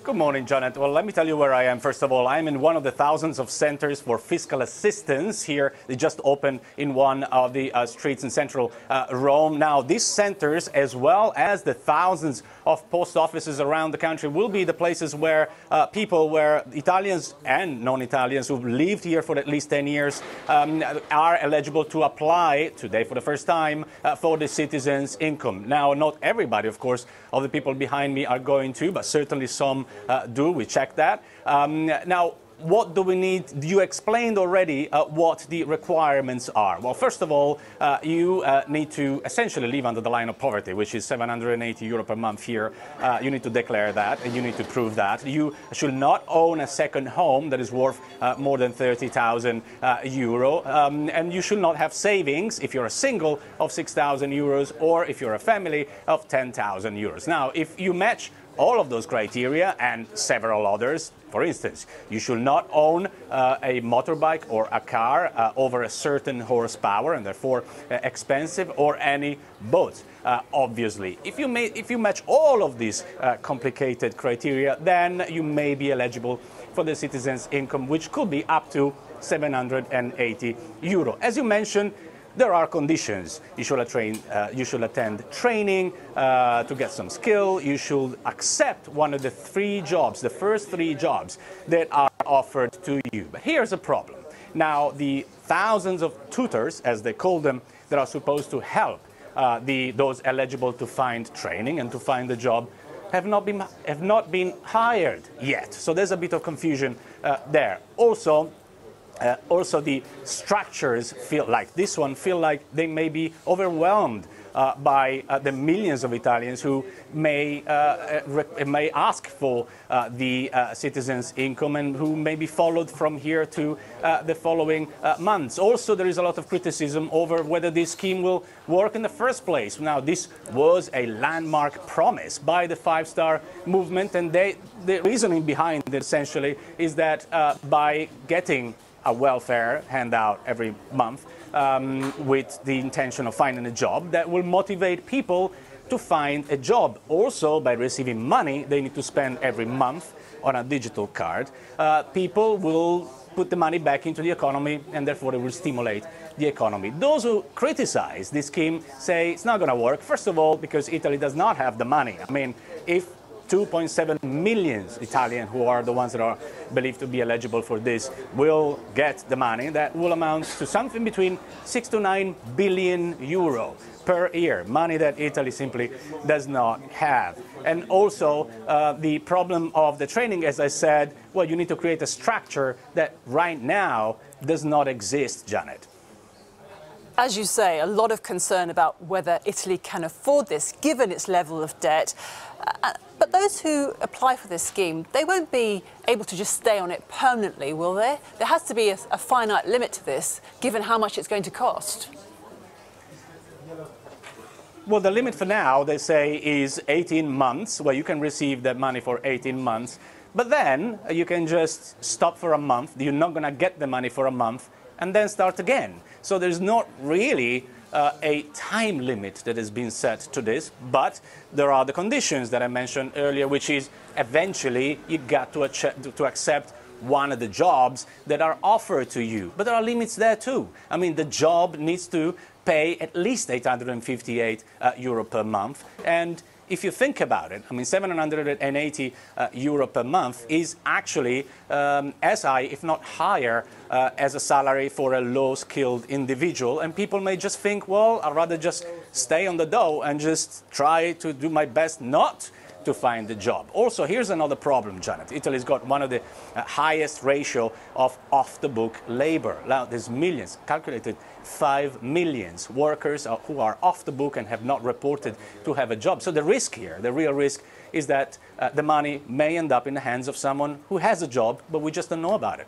Good morning, Janet. Well, let me tell you where I am. First of all, I'm in one of the thousands of centers for fiscal assistance here. They just opened in one of the streets in central Rome. Now, these centers, as well as the thousands of post offices around the country, will be the places where where Italians and non-Italians who've lived here for at least 10 years are eligible to apply today for the first time for the citizens' income. Now, not everybody, of course, of the people behind me are going to, but certainly some do. We check that. Now, what do we need? You explained already what the requirements are. Well, first of all, you need to essentially live under the line of poverty, which is 780 euro per month here. You need to declare that, and you need to prove that. You should not own a second home that is worth more than 30,000 euro, and you should not have savings if you're a single of 6,000 euros, or if you're a family of 10,000 euros. Now, if you match all of those criteria and several others, for instance, you should not own a motorbike or a car over a certain horsepower and therefore expensive, or any boat. Obviously, if you match all of these complicated criteria, then you may be eligible for the citizens' income, which could be up to 780 euro. As you mentioned, there are conditions. You should attend training to get some skill. You should accept one of the the first three jobs that are offered to you. But here's a problem. Now, the thousands of tutors, as they call them, that are supposed to help those eligible to find training and to find a job have not been hired yet. So there's a bit of confusion there. Also, the structures feel like they may be overwhelmed by the millions of Italians who may ask for the citizens' income, and who may be followed from here to the following months. Also, there is a lot of criticism over whether this scheme will work in the first place. Now, this was a landmark promise by the five-star movement, and the reasoning behind it essentially is that by getting a welfare handout every month with the intention of finding a job, that will motivate people to find a job. Also, by receiving money they need to spend every month on a digital card, people will put the money back into the economy, and therefore it will stimulate the economy. Those who criticize this scheme say it's not going to work, first of all, because Italy does not have the money. I mean, if 2.7 million Italians, who are the ones that are believed to be eligible for this, will get the money, that will amount to something between 6 to 9 billion euro per year, money that Italy simply does not have. And also, the problem of the training, as I said, well, you need to create a structure that right now does not exist, Janet. As you say, a lot of concern about whether Italy can afford this, given its level of debt. But those who apply for this scheme, they won't be able to just stay on it permanently, will they? There has to be a finite limit to this, given how much it's going to cost. Well, the limit for now, they say, is 18 months, where you can receive that money for 18 months. But then you can just stop for a month. You're not going to get the money for a month, and then start again. So there's not really a time limit that has been set to this, but there are the conditions that I mentioned earlier, which is eventually you got to accept one of the jobs that are offered to you. But there are limits there too. I mean, the job needs to pay at least 858 euro per month, and if you think about it, I mean, 780 euro per month is actually as high, if not higher, as a salary for a low-skilled individual. And people may just think, well, I'd rather just stay on the dough and just try to do my best not to find a job. Also, here's another problem, Janet. Italy's got one of the highest ratio of off-the-book labor. Now, there's millions, calculated 5 million workers who are off the book and have not reported to have a job. So the risk here, the real risk, is that the money may end up in the hands of someone who has a job, but we just don't know about it.